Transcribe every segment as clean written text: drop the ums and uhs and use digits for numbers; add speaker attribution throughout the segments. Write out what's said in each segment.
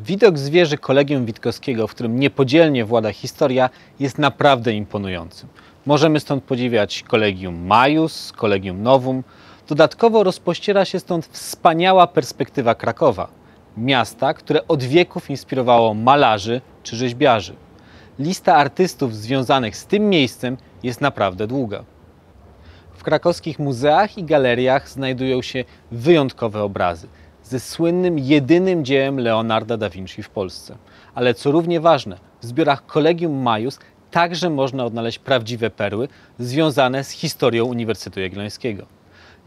Speaker 1: Widok z wieży Kolegium Witkowskiego, w którym niepodzielnie włada historia, jest naprawdę imponujący. Możemy stąd podziwiać Collegium Maius, Collegium Novum. Dodatkowo rozpościera się stąd wspaniała perspektywa Krakowa, miasta, które od wieków inspirowało malarzy czy rzeźbiarzy. Lista artystów związanych z tym miejscem jest naprawdę długa. W krakowskich muzeach i galeriach znajdują się wyjątkowe obrazy ze słynnym jedynym dziełem Leonarda da Vinci w Polsce. Ale co równie ważne, w zbiorach Collegium Maius także można odnaleźć prawdziwe perły związane z historią Uniwersytetu Jagiellońskiego.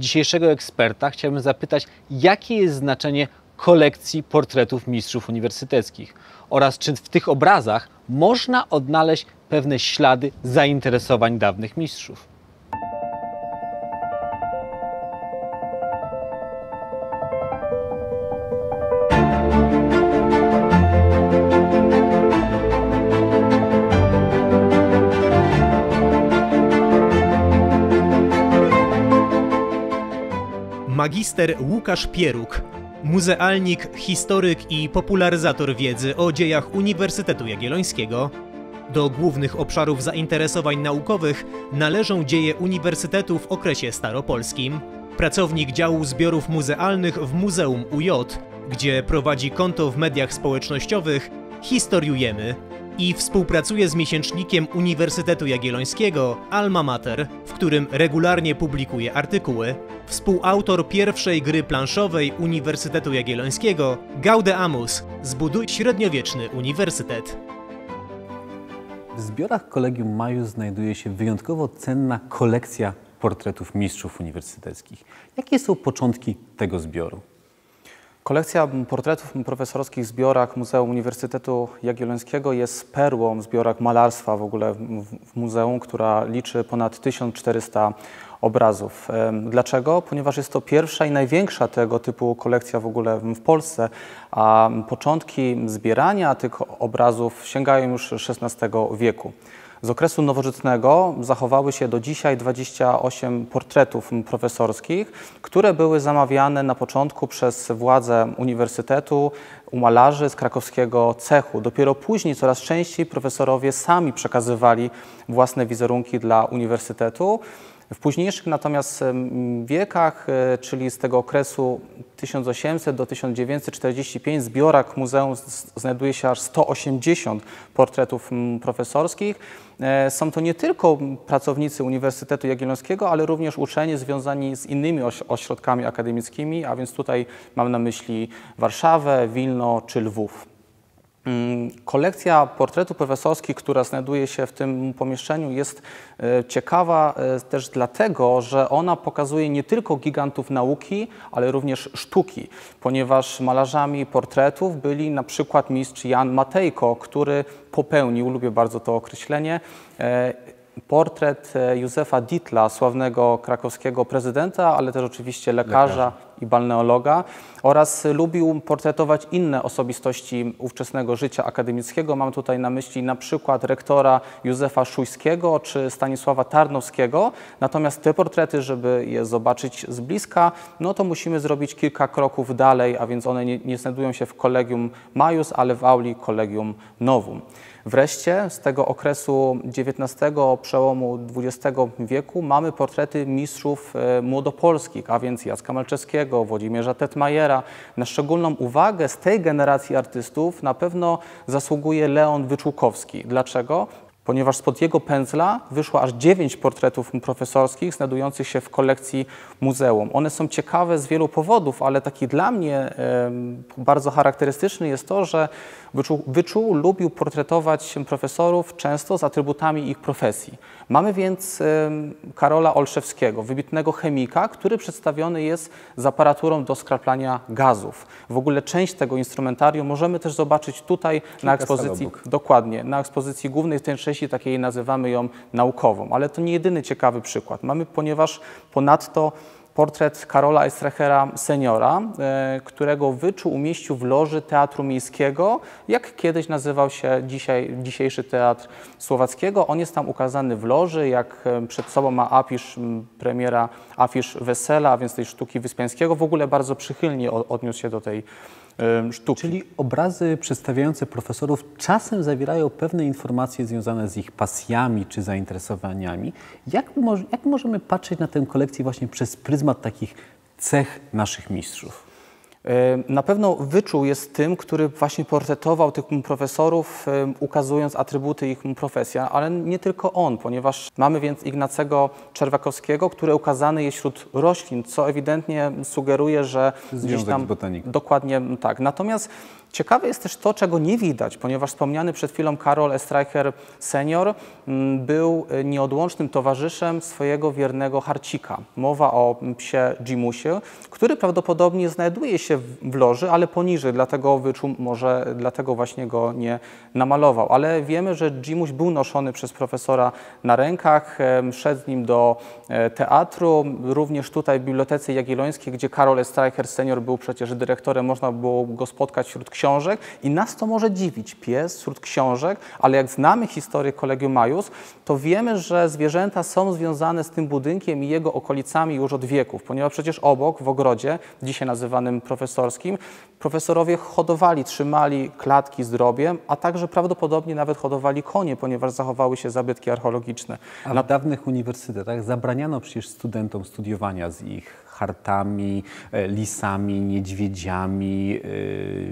Speaker 1: Dzisiejszego eksperta chciałbym zapytać, jakie jest znaczenie kolekcji portretów mistrzów uniwersyteckich oraz czy w tych obrazach można odnaleźć pewne ślady zainteresowań dawnych mistrzów.
Speaker 2: Magister Łukasz Pieruk, muzealnik, historyk i popularyzator wiedzy o dziejach Uniwersytetu Jagiellońskiego. Do głównych obszarów zainteresowań naukowych należą dzieje Uniwersytetu w okresie staropolskim. Pracownik działu zbiorów muzealnych w Muzeum UJ, gdzie prowadzi konto w mediach społecznościowych Historiujemy i współpracuje z miesięcznikiem Uniwersytetu Jagiellońskiego Alma Mater, w którym regularnie publikuje artykuły. Współautor pierwszej gry planszowej Uniwersytetu Jagiellońskiego Gaudeamus – Zbuduj średniowieczny uniwersytet.
Speaker 1: W zbiorach Collegium Maius znajduje się wyjątkowo cenna kolekcja portretów mistrzów uniwersyteckich. Jakie są początki tego zbioru?
Speaker 3: Kolekcja portretów profesorskich w zbiorach Muzeum Uniwersytetu Jagiellońskiego jest perłą w zbiorach malarstwa w ogóle w muzeum, która liczy ponad 1400 obrazów. Dlaczego? Ponieważ jest to pierwsza i największa tego typu kolekcja w ogóle w Polsce, a początki zbierania tych obrazów sięgają już XVI wieku. Z okresu nowożytnego zachowały się do dzisiaj 28 portretów profesorskich, które były zamawiane na początku przez władze uniwersytetu u malarzy z krakowskiego cechu. Dopiero później coraz częściej profesorowie sami przekazywali własne wizerunki dla uniwersytetu. W późniejszych natomiast wiekach, czyli z tego okresu 1800 do 1945 w zbiorach muzeum znajduje się aż 180 portretów profesorskich. Są to nie tylko pracownicy Uniwersytetu Jagiellońskiego, ale również uczeni związani z innymi ośrodkami akademickimi, a więc tutaj mam na myśli Warszawę, Wilno czy Lwów. Kolekcja portretów profesorskich, która znajduje się w tym pomieszczeniu, jest ciekawa też dlatego, że ona pokazuje nie tylko gigantów nauki, ale również sztuki, ponieważ malarzami portretów byli na przykład mistrz Jan Matejko, który popełnił, lubię bardzo to określenie, portret Józefa Dietla, sławnego krakowskiego prezydenta, ale też oczywiście lekarza i balneologa, oraz lubił portretować inne osobistości ówczesnego życia akademickiego. Mam tutaj na myśli na przykład rektora Józefa Szujskiego czy Stanisława Tarnowskiego. Natomiast te portrety, żeby je zobaczyć z bliska, no to musimy zrobić kilka kroków dalej, a więc one nie znajdują się w Collegium Maius, ale w auli Collegium Novum. Wreszcie z tego okresu XIX, przełomu XX wieku mamy portrety mistrzów młodopolskich, a więc Jacka Malczewskiego, Włodzimierza Tetmajera. Na szczególną uwagę z tej generacji artystów na pewno zasługuje Leon Wyczółkowski. Dlaczego? Ponieważ spod jego pędzla wyszło aż 9 portretów profesorskich znajdujących się w kolekcji muzeum. One są ciekawe z wielu powodów, ale taki dla mnie bardzo charakterystyczny jest to, że Wyczół lubił portretować profesorów często z atrybutami ich profesji. Mamy więc Karola Olszewskiego, wybitnego chemika, który przedstawiony jest z aparaturą do skraplania gazów. W ogóle część tego instrumentarium możemy też zobaczyć tutaj na ekspozycji, dokładnie, na ekspozycji głównej, w tej części takiej nazywamy ją naukową, ale to nie jedyny ciekawy przykład. Mamy, ponieważ ponadto portret Karola Eistrachera seniora, którego Wyczół umieścił w loży Teatru Miejskiego, jak kiedyś nazywał się dzisiejszy Teatr Słowackiego. On jest tam ukazany w loży, jak przed sobą ma afisz premiera, afisz Wesela, a więc tej sztuki Wyspiańskiego. W ogóle bardzo przychylnie odniósł się do tej sztuki.
Speaker 1: Czyli obrazy przedstawiające profesorów czasem zawierają pewne informacje związane z ich pasjami czy zainteresowaniami. Jak możemy patrzeć na tę kolekcję właśnie przez pryzmat takich cech naszych mistrzów?
Speaker 3: Na pewno wyczuł jest tym, który właśnie portretował tych profesorów, ukazując atrybuty ich profesji, ale nie tylko on, ponieważ mamy więc Ignacego Czerwakowskiego, który ukazany jest wśród roślin, co ewidentnie sugeruje, że gdzieś tam...
Speaker 1: z botaniką.
Speaker 3: Dokładnie tak. Natomiast ciekawe jest też to, czego nie widać, ponieważ wspomniany przed chwilą Karol Streicher senior był nieodłącznym towarzyszem swojego wiernego Harcika. Mowa o psie Dzimusie, który prawdopodobnie znajduje się w loży, ale poniżej, dlatego wyczuł, może dlatego właśnie go nie namalował. Ale wiemy, że Dzimuś był noszony przez profesora na rękach, szedł z nim do teatru, również tutaj w Bibliotece Jagiellońskiej, gdzie Karol Streicher senior był przecież dyrektorem, można było go spotkać wśród książek i nas to może dziwić. Pies wśród książek, ale jak znamy historię Collegium Maius, to wiemy, że zwierzęta są związane z tym budynkiem i jego okolicami już od wieków, ponieważ przecież obok, w ogrodzie, dzisiaj nazywanym profesorskim, profesorowie hodowali, trzymali klatki z drobiem, a także prawdopodobnie nawet hodowali konie, ponieważ zachowały się zabytki archeologiczne.
Speaker 1: A w dawnych uniwersytetach zabraniano przecież studentom studiowania z ich hartami, lisami, niedźwiedziami,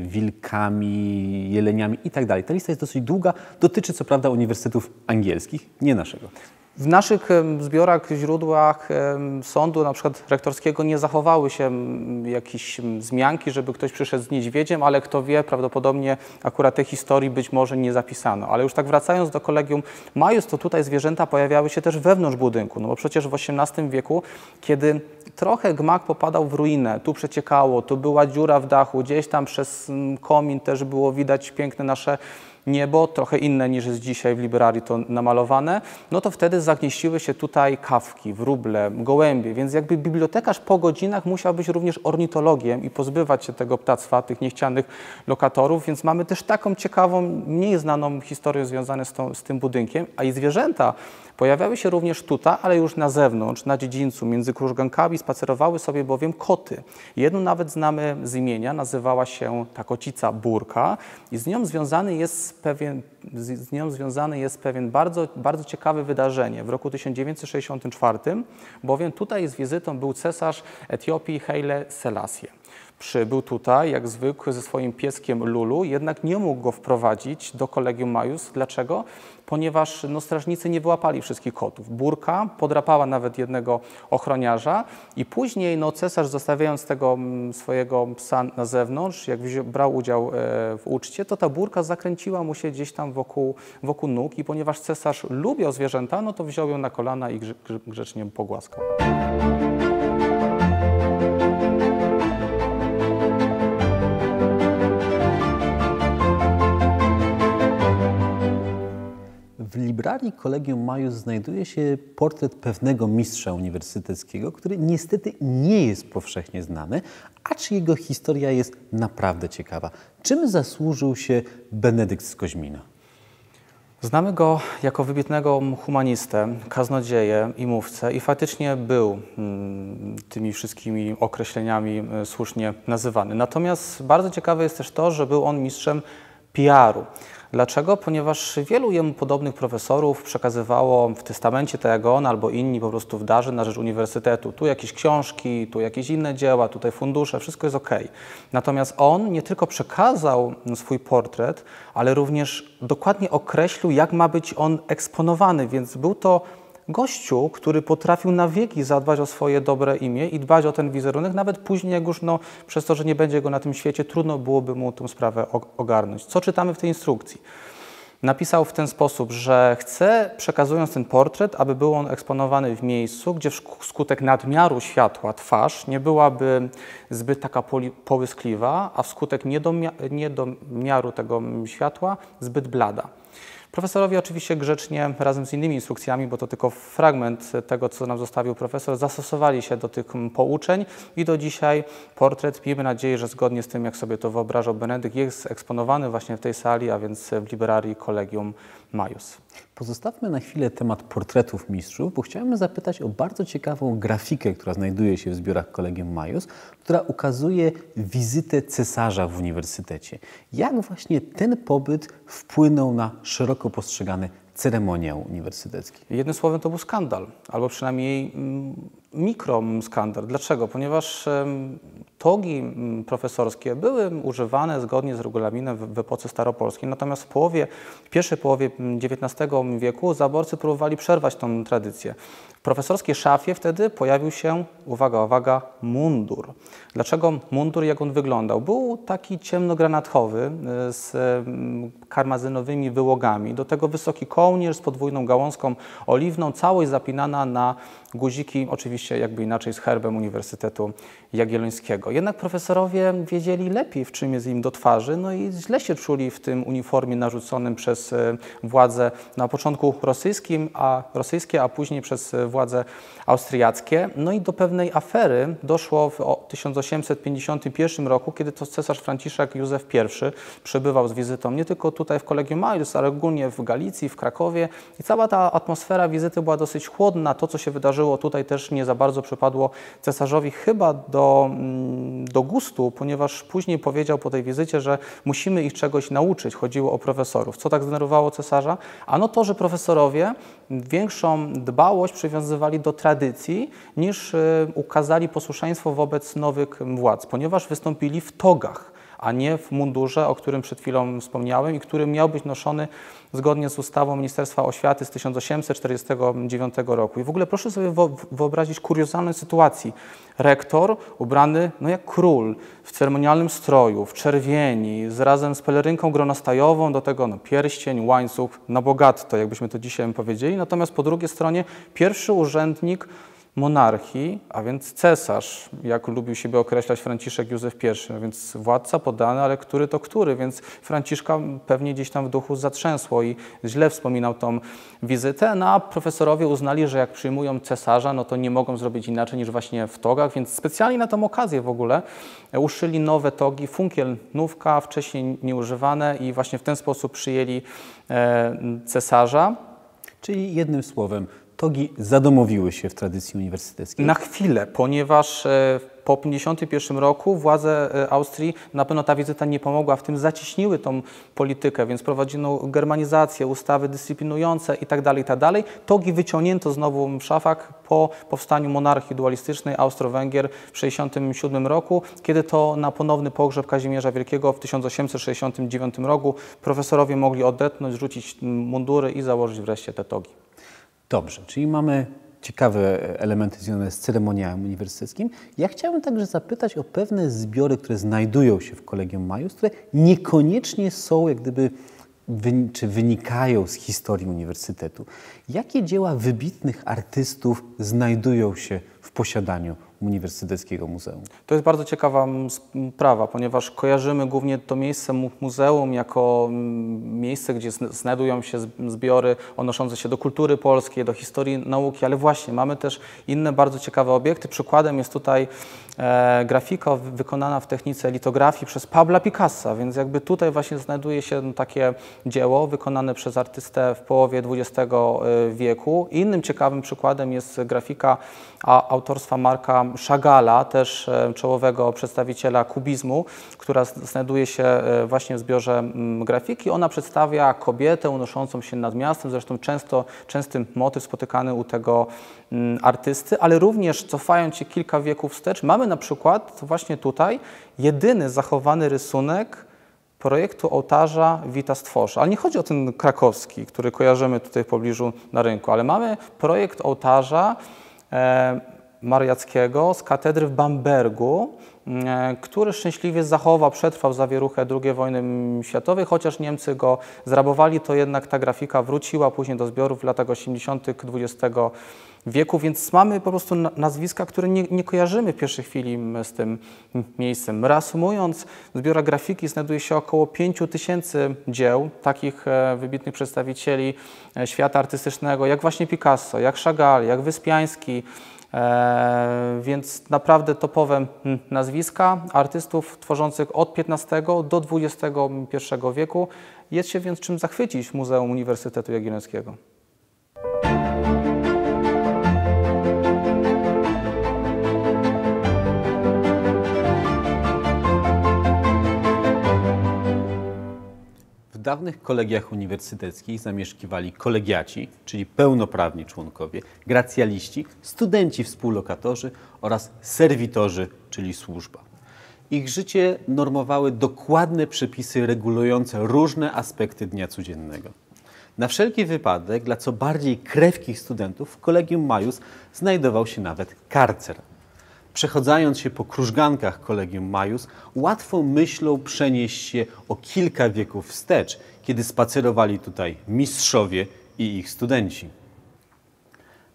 Speaker 1: wilkami, jeleniami itd. Ta lista jest dosyć długa, dotyczy co prawda uniwersytetów angielskich, nie naszego.
Speaker 3: W naszych zbiorach, źródłach sądu, na przykład rektorskiego, nie zachowały się jakieś wzmianki, żeby ktoś przyszedł z niedźwiedziem, ale kto wie, prawdopodobnie akurat tej historii być może nie zapisano. Ale już tak wracając do Collegium Maius, to tutaj zwierzęta pojawiały się też wewnątrz budynku, no bo przecież w XVIII wieku, kiedy trochę gmach popadał w ruinę, tu przeciekało, tu była dziura w dachu, gdzieś tam przez komin też było widać piękne nasze niebo, trochę inne niż jest dzisiaj w Liberarii to namalowane, no to wtedy zagnieściły się tutaj kawki, wróble, gołębie, więc jakby bibliotekarz po godzinach musiał być również ornitologiem i pozbywać się tego ptactwa, tych niechcianych lokatorów, więc mamy też taką ciekawą, mniej znaną historię związaną z tym budynkiem, a i zwierzęta pojawiały się również tutaj, ale już na zewnątrz, na dziedzińcu, między krużgankami spacerowały sobie bowiem koty. Jedną nawet znamy z imienia, nazywała się ta kocica Burka i z nią związany jest pewien bardzo ciekawe wydarzenie. W roku 1964, bowiem tutaj z wizytą był cesarz Etiopii Haile Selassie. Przybył tutaj, jak zwykły, ze swoim pieskiem Lulu, jednak nie mógł go wprowadzić do Collegium Maius. Dlaczego? Ponieważ strażnicy nie wyłapali wszystkich kotów. Burka podrapała nawet jednego ochroniarza i później cesarz, zostawiając tego swojego psa na zewnątrz, jak brał udział w uczcie, to ta Burka zakręciła mu się gdzieś tam wokół nóg i ponieważ cesarz lubiał zwierzęta, no to wziął ją na kolana i grzecznie pogłaskał.
Speaker 1: W librarii Collegium Maius znajduje się portret pewnego mistrza uniwersyteckiego, który niestety nie jest powszechnie znany, acz jego historia jest naprawdę ciekawa. Czym zasłużył się Benedykt z Koźmina?
Speaker 3: Znamy go jako wybitnego humanistę, kaznodzieję i mówcę i faktycznie był tymi wszystkimi określeniami słusznie nazywany. Natomiast bardzo ciekawe jest też to, że był on mistrzem PR-u. Dlaczego? Ponieważ wielu jemu podobnych profesorów przekazywało w testamencie, tak jak on albo inni, po prostu w darze na rzecz uniwersytetu. Tu jakieś książki, tu jakieś inne dzieła, tutaj fundusze, wszystko jest ok. Natomiast on nie tylko przekazał swój portret, ale również dokładnie określił, jak ma być on eksponowany, więc był to gościu, który potrafił na wieki zadbać o swoje dobre imię i dbać o ten wizerunek, nawet później, jak już przez to, że nie będzie go na tym świecie, trudno byłoby mu tę sprawę ogarnąć. Co czytamy w tej instrukcji? Napisał w ten sposób, że chce, przekazując ten portret, aby był on eksponowany w miejscu, gdzie wskutek nadmiaru światła twarz nie byłaby zbyt taka połyskliwa, a wskutek niedomiaru tego światła zbyt blada. Profesorowie oczywiście grzecznie, razem z innymi instrukcjami, bo to tylko fragment tego, co nam zostawił profesor, zastosowali się do tych pouczeń i do dzisiaj portret, miejmy nadzieję, że zgodnie z tym, jak sobie to wyobrażał Benedykt, jest eksponowany właśnie w tej sali, a więc w Liberarii Collegium Maius.
Speaker 1: Pozostawmy na chwilę temat portretów mistrzów, bo chciałem zapytać o bardzo ciekawą grafikę, która znajduje się w zbiorach Collegium Maius, która ukazuje wizytę cesarza w uniwersytecie. Jak właśnie ten pobyt wpłynął na szeroko postrzegany ceremoniał uniwersytecki?
Speaker 3: Jednym słowem to był skandal, albo przynajmniej mikroskandal. Dlaczego? Ponieważ togi profesorskie były używane zgodnie z regulaminem w epoce staropolskiej, natomiast w pierwszej połowie XIX wieku zaborcy próbowali przerwać tą tradycję. W profesorskiej szafie wtedy pojawił się, uwaga, uwaga, mundur. Dlaczego mundur, jak on wyglądał? Był taki ciemnogranatowy z karmazynowymi wyłogami, do tego wysoki kołnierz z podwójną gałązką oliwną, całość zapinana na guziki, oczywiście jakby inaczej z herbem Uniwersytetu Jagiellońskiego. Jednak profesorowie wiedzieli lepiej, w czym jest im do twarzy, no i źle się czuli w tym uniformie narzuconym przez władze na początku rosyjskie, a później przez władze austriackie. No i do pewnej afery doszło w 1851 roku, kiedy to cesarz Franciszek Józef I przebywał z wizytą nie tylko tutaj w Collegium Maius, ale ogólnie w Galicji, w Krakowie i cała ta atmosfera wizyty była dosyć chłodna. To, co się wydarzyło tutaj, też nie za bardzo przypadło cesarzowi chyba do gustu, ponieważ później powiedział po tej wizycie, że musimy ich czegoś nauczyć. Chodziło o profesorów. Co tak zdenerwowało cesarza? Ano to, że profesorowie większą dbałość przywiązywali do tradycji, niż ukazali posłuszeństwo wobec nowych władz, ponieważ wystąpili w togach, a nie w mundurze, o którym przed chwilą wspomniałem i który miał być noszony zgodnie z ustawą Ministerstwa Oświaty z 1849 roku. I w ogóle proszę sobie wyobrazić kuriozalną sytuację. Rektor ubrany jak król, w ceremonialnym stroju, w czerwieni, razem z pelerynką gronostajową, do tego pierścień, łańcuch, na bogato, jakbyśmy to dzisiaj powiedzieli. Natomiast po drugiej stronie pierwszy urzędnik monarchii, a więc cesarz, jak lubił siebie określać Franciszek Józef I, a więc władca podany, ale który to który, więc Franciszka pewnie gdzieś tam w duchu zatrzęsło i źle wspominał tą wizytę, no a profesorowie uznali, że jak przyjmują cesarza, no to nie mogą zrobić inaczej niż właśnie w togach, więc specjalnie na tą okazję w ogóle uszyli nowe togi, funkiel, nówka, wcześniej nieużywane i właśnie w ten sposób przyjęli cesarza.
Speaker 1: Czyli jednym słowem, togi zadomowiły się w tradycji uniwersyteckiej.
Speaker 3: Na chwilę, ponieważ po 1951 roku władze Austrii, na pewno ta wizyta nie pomogła, w tym zacieśniły tą politykę, więc prowadzono germanizację, ustawy dyscyplinujące itd., itd. Togi wyciągnięto znowu w szafach po powstaniu monarchii dualistycznej Austro-Węgier w 1967 roku, kiedy to na ponowny pogrzeb Kazimierza Wielkiego w 1869 roku profesorowie mogli odetchnąć, rzucić mundury i założyć wreszcie te togi.
Speaker 1: Dobrze, czyli mamy ciekawe elementy związane z ceremoniałem uniwersyteckim. Ja chciałbym także zapytać o pewne zbiory, które znajdują się w Collegium Maius, które niekoniecznie są jak gdyby czy wynikają z historii uniwersytetu. Jakie dzieła wybitnych artystów znajdują się w posiadaniu Uniwersyteckiego Muzeum?
Speaker 3: To jest bardzo ciekawa sprawa, ponieważ kojarzymy głównie to miejsce muzeum jako miejsce, gdzie znajdują się zbiory odnoszące się do kultury polskiej, do historii nauki, ale właśnie mamy też inne bardzo ciekawe obiekty. Przykładem jest tutaj grafika wykonana w technice litografii przez Pabla Picassa, więc jakby tutaj właśnie znajduje się takie dzieło wykonane przez artystę w połowie XX wieku. Innym ciekawym przykładem jest grafika autorstwa Marka Chagalla, też czołowego przedstawiciela kubizmu, która znajduje się właśnie w zbiorze grafiki. Ona przedstawia kobietę unoszącą się nad miastem, zresztą częsty motyw spotykany u tego artysty, ale również cofając się kilka wieków wstecz, mamy na przykład właśnie tutaj jedyny zachowany rysunek projektu ołtarza Wita Stworza. Ale nie chodzi o ten krakowski, który kojarzymy tutaj w pobliżu na rynku, ale mamy projekt ołtarza mariackiego z katedry w Bambergu, który szczęśliwie przetrwał zawieruchę II wojny światowej, chociaż Niemcy go zrabowali, to jednak ta grafika wróciła później do zbiorów w latach 80. XX wieku, więc mamy po prostu nazwiska, które nie kojarzymy w pierwszej chwili z tym miejscem. Reasumując, w zbiorach grafiki znajduje się około 5000 dzieł takich wybitnych przedstawicieli świata artystycznego, jak właśnie Picasso, jak Chagall, jak Wyspiański, więc naprawdę topowe nazwiska artystów tworzących od XV do XXI wieku. Jest się więc czym zachwycić w Muzeum Uniwersytetu Jagiellońskiego.
Speaker 1: W dawnych kolegiach uniwersyteckich zamieszkiwali kolegiaci, czyli pełnoprawni członkowie, gracjaliści, studenci współlokatorzy oraz serwitorzy, czyli służba. Ich życie normowały dokładne przepisy regulujące różne aspekty dnia codziennego. Na wszelki wypadek, dla co bardziej krewkich studentów, w Collegium Maius znajdował się nawet karcer. Przechodzając się po krużgankach Collegium Maius, łatwą myślą przenieść się o kilka wieków wstecz, kiedy spacerowali tutaj mistrzowie i ich studenci.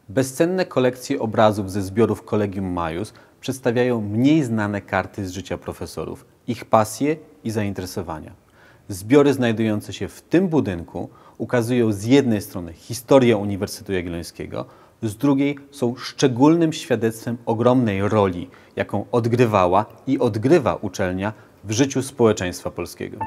Speaker 1: Bezcenne kolekcje obrazów ze zbiorów Collegium Maius przedstawiają mniej znane karty z życia profesorów, ich pasje i zainteresowania. Zbiory znajdujące się w tym budynku ukazują z jednej strony historię Uniwersytetu Jagiellońskiego, z drugiej są szczególnym świadectwem ogromnej roli, jaką odgrywała i odgrywa uczelnia w życiu społeczeństwa polskiego.